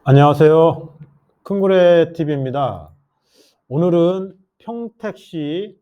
안녕하세요. 큰고래 TV입니다. 오늘은 평택시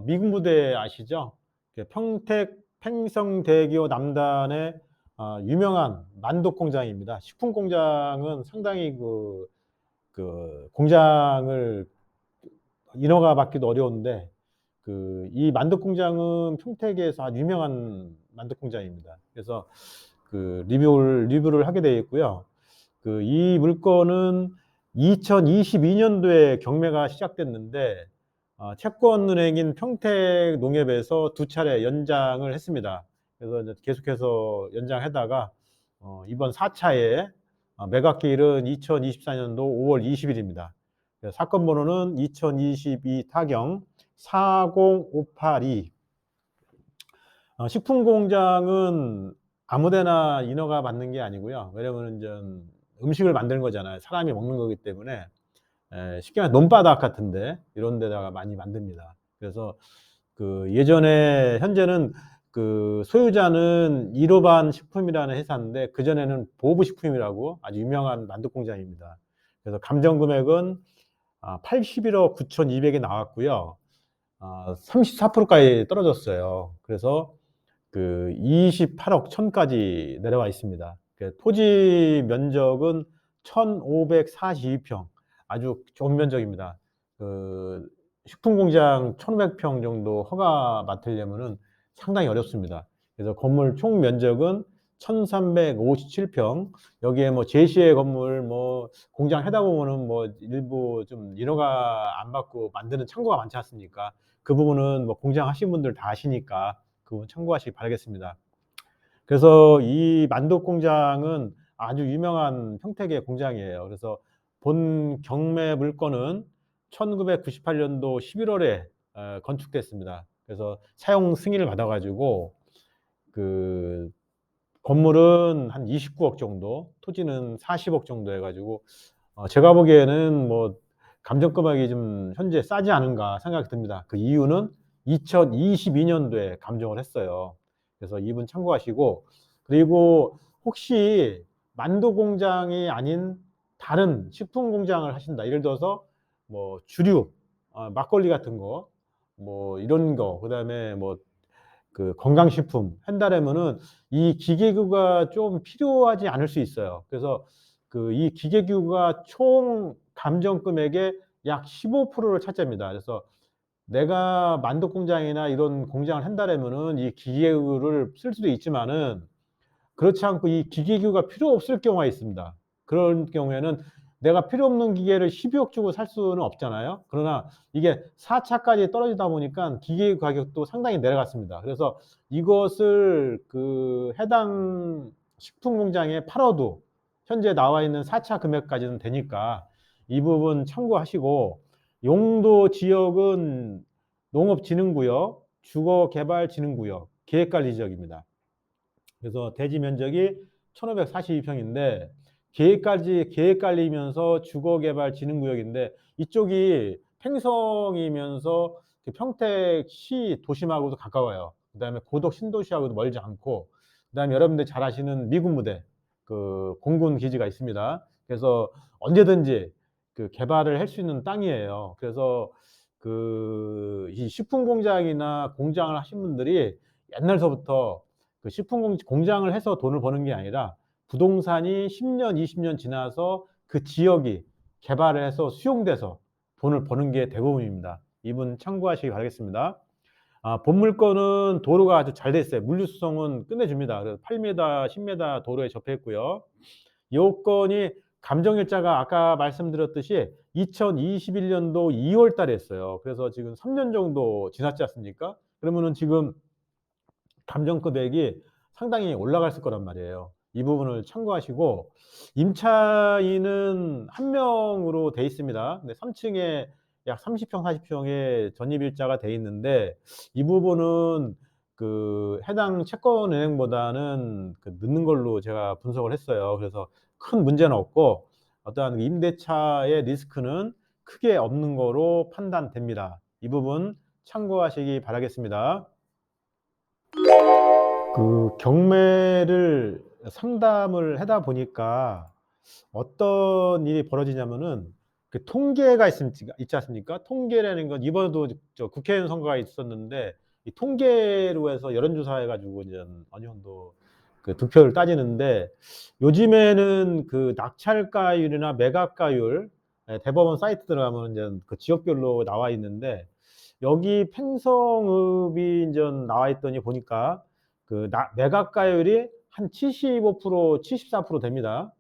미군 부대 아시죠? 평택 팽성대교 남단의 유명한 만독 공장입니다. 식품 공장은 상당히 공장을 인허가 받기도 어려운데 이 만독 공장은 평택에서 아주 유명한 만독 공장입니다. 그래서 리뷰를 하게 되어 있고요. 이 물건은 2022년도에 경매가 시작됐는데 채권은행인 평택농협에서 2차례 연장을 했습니다. 그래서 이제 계속해서 연장하다가 이번 4차에 매각기일은 2024년도 5월 20일입니다. 사건 번호는 2022 타경 40582. 식품 공장은 아무 데나 인허가 받는 게 아니고요. 왜냐면은 좀 음식을 만드는 거잖아요. 사람이 먹는 거기 때문에 쉽게 말해서 논바닥 같은데 이런 데다가 많이 만듭니다. 그래서 예전에 현재는 소유자는 이로반 식품이라는 회사인데 그전에는 보부식품이라고 아주 유명한 만두 공장입니다. 그래서 감정 금액은 81억 9,200이 나왔고요. 34%까지 떨어졌어요. 그래서 28억 1,000까지 내려와 있습니다. 토지 면적은 1,542평, 아주 좋은 면적입니다. 식품 공장 1,500평 정도 허가 맡으려면은 상당히 어렵습니다. 그래서 건물 총 면적은 1,357평. 여기에 뭐 제시의 건물, 뭐 공장 하다 보면은 뭐 일부 좀 인허가 안 받고 만드는 창고가 많지 않습니까? 그 부분은 뭐 공장 하신 분들 다 아시니까 그 부분 참고하시기 바라겠습니다. 그래서 이 만독 공장은 아주 유명한 평택의 공장이에요. 그래서 본 경매 물건은 1998년도 11월에 건축됐습니다. 그래서 사용 승인을 받아 가지고 그 건물은 한 29억 정도, 토지는 40억 정도 해 가지고 제가 보기에는 뭐 감정 금액이 좀 현재 싸지 않은가 생각이 듭니다. 그 이유는 2022년도에 감정을 했어요. 그래서 이 부분 참고하시고, 그리고 혹시 만두 공장이 아닌 다른 식품 공장을 하신다. 예를 들어서 뭐 주류, 막걸리 같은 거, 뭐 이런 거, 그다음에 뭐 건강식품 한다면은 이 기계규가 좀 필요하지 않을 수 있어요. 그래서 이 기계규가 총 감정 금액의 약 15%를 차지합니다. 그래서 내가 만두 공장이나 이런 공장을 한다면은 이 기계규를 쓸 수도 있지만은 그렇지 않고 이 기계규가 필요 없을 경우가 있습니다. 그런 경우에는 내가 필요 없는 기계를 12억 주고 살 수는 없잖아요. 그러나 이게 4차까지 떨어지다 보니까 기계 가격도 상당히 내려갔습니다. 그래서 이것을 해당 식품 공장에 팔아도 현재 나와 있는 4차 금액까지는 되니까 이 부분 참고하시고, 용도 지역은 농업진흥구역, 주거개발진흥구역, 계획관리 지역입니다. 그래서 대지 면적이 1,542평인데 계획관리면서 주거개발진흥구역인데 이쪽이 팽성이면서 평택시 도심하고도 가까워요. 그다음에 고덕 신도시하고도 멀지 않고, 그다음에 여러분들 잘 아시는 미군 부대 공군 기지가 있습니다. 그래서 언제든지 개발을 할 수 있는 땅이에요. 그래서 이 식품 공장이나 공장을 하신 분들이 옛날서부터 식품 공장을 해서 돈을 버는 게 아니라 부동산이 10년, 20년 지나서 그 지역이 개발을 해서 수용돼서 돈을 버는 게 대부분입니다. 이분 참고하시기 바라겠습니다. 본 물건은 도로가 아주 잘 돼 있어요. 물류수송은 끝내줍니다. 그래서 8m, 10m 도로에 접해 있고요. 요건이 감정일자가 아까 말씀드렸듯이 2021년도 2월 달에 했어요. 그래서 지금 3년 정도 지났지 않습니까? 그러면은 지금 감정 금액이 상당히 올라갔을 거란 말이에요. 이 부분을 참고하시고, 임차인은 1명으로 돼 있습니다. 근데 3층에 약 30평, 40평의 전입일자가 돼 있는데 이 부분은 해당 채권은행보다는 늦는 걸로 제가 분석을 했어요. 그래서 큰 문제는 없고 어떠한 임대차의 리스크는 크게 없는 거로 판단됩니다. 이 부분 참고하시기 바라겠습니다. 경매를 상담을 하다 보니까 어떤 일이 벌어지냐면은 그 통계가 있지 않습니까? 통계라는 건 이번에도 저 국회의원 선거가 있었는데 이 통계로 해서 여론조사해 가지고 인제 어느 정도 그 득표를 따지는데 요즘에는 그 낙찰가율이나 매각가율, 예, 대법원 사이트 들어가면 인제 그 지역별로 나와 있는데 여기 팽성읍이 인전 나와 있더니 보니까 그 매각가율이 한 75% 74% 됩니다.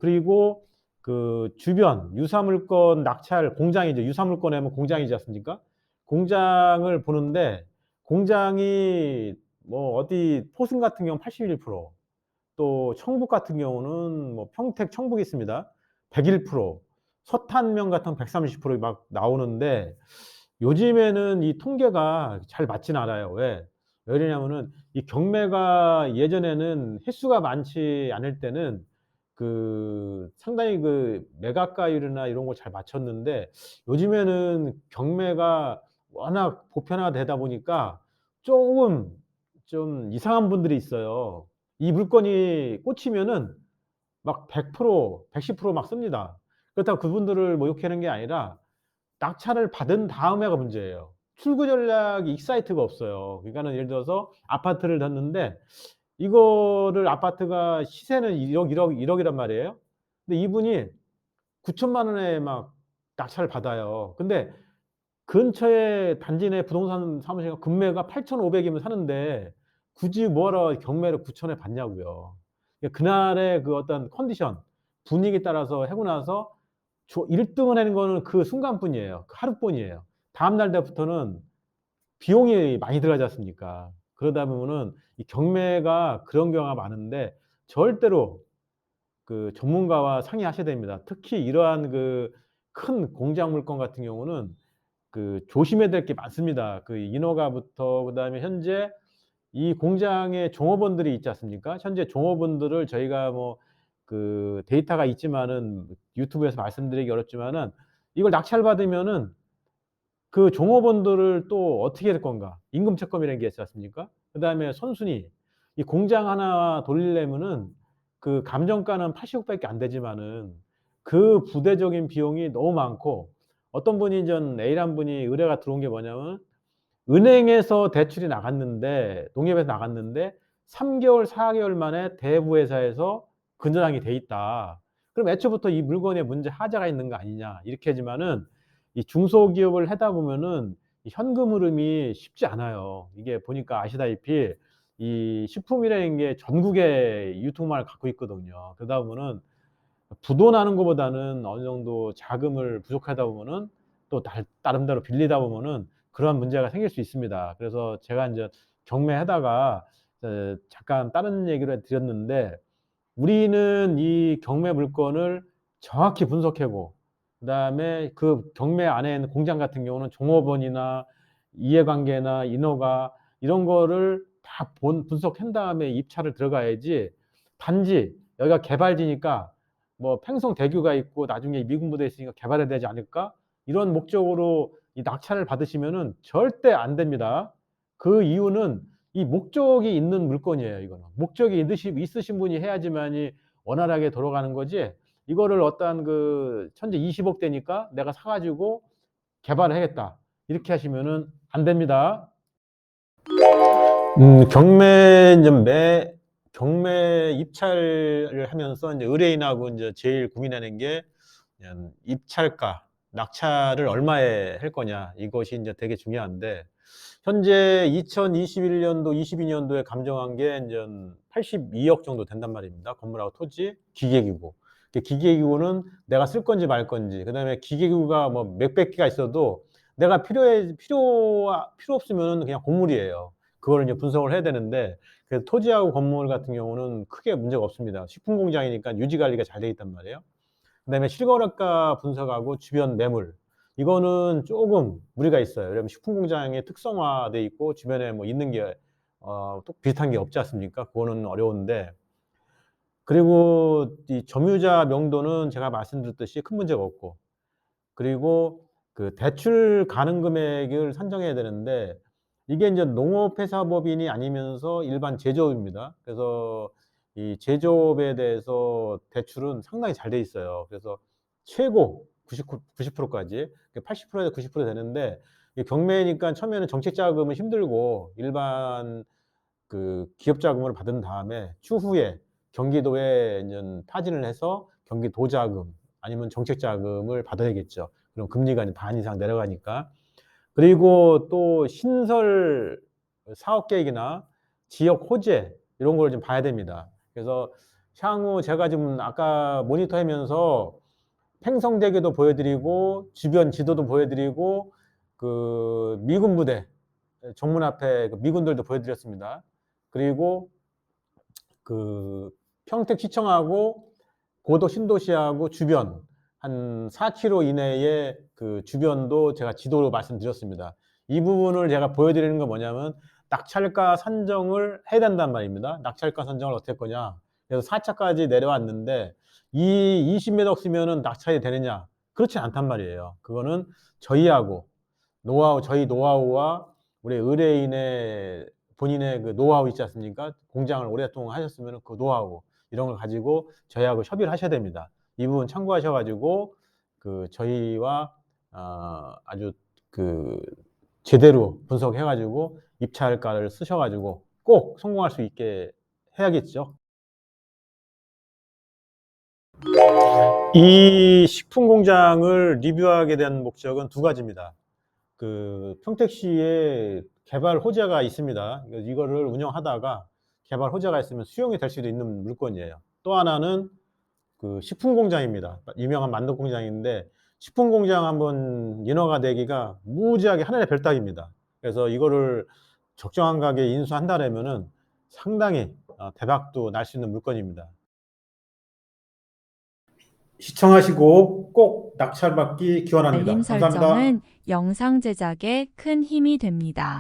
그리고 그 주변 유사물건 낙찰 공장이죠. 유사물건에 하면 공장이지 않습니까? 공장을 보는데 공장이 뭐 어디 포승 같은 경우는 81%, 또 청북 같은 경우는 뭐 평택 청북이 있습니다. 101%, 서탄면 같은 130% 막 나오는데 요즘에는 이 통계가 잘 맞지는 않아요. 왜? 왜 그러냐면은 이 경매가 예전에는 횟수가 많지 않을 때는 그 상당히 그 매각가율이나 이런 걸 잘 맞췄는데 요즘에는 경매가 워낙 보편화되다 보니까 쪼금 좀 이상한 분들이 있어요. 이 물건이 꽂히면은 막 100% 110% 막 씁니다. 그렇다고 그분들을 모욕하는 게 아니라 낙찰을 받은 다음에가 문제예요. 출구 전략이 익사이트가 없어요. 그러니까는 예를 들어서 아파트를 샀는데 이거를 아파트가 시세는 1억 이란 말이에요. 근데 이분이 9천만 원에 막 낙찰을 받아요. 근데 근처에 단지 내 부동산 사무실가 금매가 8,500 이면 사는데 굳이 뭐하러 경매를 9천에 받냐고요. 그러니까 그날의 그 어떤 컨디션, 분위기에 따라서 하고 나서 1 등을 하는 거는 그 순간뿐이에요. 그 하루뿐이에요. 다음 날부터는 비용이 많이 들어가지 않습니까? 그러다 보면은 이 경매가 그런 경우가 많은데 절대로 그 전문가와 상의하셔야 됩니다. 특히 이러한 그 큰 공작 물건 같은 경우는 그 조심해야 될 게 많습니다. 그 인허가부터 그다음에 현재 이 공장의 종업원들이 있지 않습니까? 현재 종업원들을 저희가 뭐 그 데이터가 있지만은 유튜브에서 말씀드리기 어렵지만은 이걸 낙찰받으면은 그 종업원들을 또 어떻게 할 건가? 임금 채권이라는 게 있지 않습니까? 그다음에 선순위. 이 공장 하나 돌리려면은 그 감정가는 80억 밖에 안 되지만은 그 부대적인 비용이 너무 많고 어떤 분이 전 A라는 분이 의뢰가 들어온 게 뭐냐면 은행에서 대출이 나갔는데 농협에서 나갔는데 3 개월 4 개월 만에 대부 회사에서 근저당이 돼 있다. 그럼 애초부터 이 물건에 문제 하자가 있는 거 아니냐. 이렇게 하지만은 이 중소기업을 하다 보면은 이 현금 흐름이 쉽지 않아요. 이게 보니까 아시다시피 이 식품이라는 게 전국에 유통망을 갖고 있거든요. 그러다 보면은 부도나는 것보다는 어느 정도 자금을 부족하다 보면은 또 나름대로 빌리다 보면은 그러한 문제가 생길 수 있습니다. 그래서 제가 인제 경매하다가 잠깐 다른 얘기를 드렸는데 우리는 이 경매 물건을 정확히 분석하고 그다음에 그 경매 안에 있는 공장 같은 경우는 종업원이나 이해관계나 인허가 이런 거를 다 분석한 다음에 입찰을 들어가야지 단지 여기가 개발지니까 뭐 팽성대교가 있고 나중에 미군 부대 있으니까 개발해야 되지 않을까? 이런 목적으로 이 낙찰을 받으시면은 절대 안 됩니다. 그 이유는 이 목적이 있는 물건이에요 이거는. 목적이 있으신 분이 해야지만이 원활하게 돌아가는 거지 이거를 어떠한 그 현재 20억 대니까 내가 사 가지고 개발을 하겠다. 이렇게 하시면은 안 됩니다. 경매 인제 경매 입찰을 하면서 인제 의뢰인하고 인제 제일 고민하는 게 그냥 입찰가, 낙찰을 얼마에 할 거냐 이것이 인제 되게 중요한데 현재 2021 년도, 22 년도에 감정한 게 인전 82억 정도 된단 말입니다. 건물하고 토지, 기계기구. 그 기계기구는 내가 쓸 건지 말 건지 그다음에 기계기구가 뭐 몇백 개가 있어도 내가 필요 없으면은 그냥 고물이에요. 그거를 이제 분석을 해야 되는데 그래서 토지하고 건물 같은 경우는 크게 문제가 없습니다. 식품 공장이니까 유지 관리가 잘 돼 있단 말이에요. 그다음에 실거래가 분석하고 주변 매물 이거는 쪼금 무리가 있어요. 왜냐하면 식품 공장이 특성화돼 있고 주변에 뭐 있는 게 또 비슷한 게 없지 않습니까? 그거는 어려운데 그리고 이 점유자 명도는 제가 말씀드렸듯이 큰 문제가 없고 그리고 그 대출 가능 금액을 산정해야 되는데 이게 인제 농업회사법인이 아니면서 일반 제조업입니다. 그래서 이 제조업에 대해서 대출은 상당히 잘 돼 있어요. 그래서 최고 90%까지 80%에서 90% 되는데, 이 경매니까 처음에는 정책 자금은 힘들고 일반 그 기업 자금을 받은 다음에 추후에 경기도에 인제 타진을 해서 경기도 자금 아니면 정책 자금을 받아야겠죠. 그럼 금리가 이제 반 이상 내려가니까. 그리고 또 신설 사업 계획이나 지역 호재 이런 걸 좀 봐야 됩니다. 그래서 향후 제가 지금 아까 모니터하면서 팽성대교도 보여 드리고 주변 지도도 보여 드리고 그 미군 부대 정문 앞에 그 미군들도 보여 드렸습니다. 그리고 그 평택시청하고 고덕 신도시하고 주변 한 4km 이내의 그 주변도 제가 지도로 말씀드렸습니다. 이 부분을 제가 보여드리는 건 뭐냐면 낙찰가 산정을 해야 된단 말입니다. 낙찰가 산정을 어떻게 할 거냐. 그래서 4차까지 내려왔는데 이 20m 쓰면은 낙찰이 되느냐? 그렇지 않단 말이에요. 그거는 저희하고 노하우, 저희 노하우와 우리 의뢰인의 본인의 그 노하우 있지 않습니까? 공장을 오랫동안 하셨으면 그 노하우 이런 걸 가지고 저희하고 협의를 하셔야 됩니다. 이 부분 참고하셔 가지고 그 저희와 아주 그 제대로 분석해 가지고 입찰가를 쓰셔 가지고 꼭 성공할 수 있게 해야겠죠. 이 식품 공장을 리뷰하게 된 목적은 두 가지입니다. 그 평택시에 개발 호재가 있습니다. 이거를 운영하다가 개발 호재가 있으면 수용이 될 수도 있는 물건이에요. 또 하나는 그 식품 공장입니다. 유명한 만두 공장인데 식품 공장 한번 인허가 내기가 무지하게 하늘의 별 따기입니다. 그래서 이거를 적정한 가격에 인수한다라면은 상당히 대박도 날 수 있는 물건입니다. 시청하시고 꼭 낙찰받기 기원합니다. 알림 감사합니다. 설정은 영상 제작에 큰 힘이 됩니다.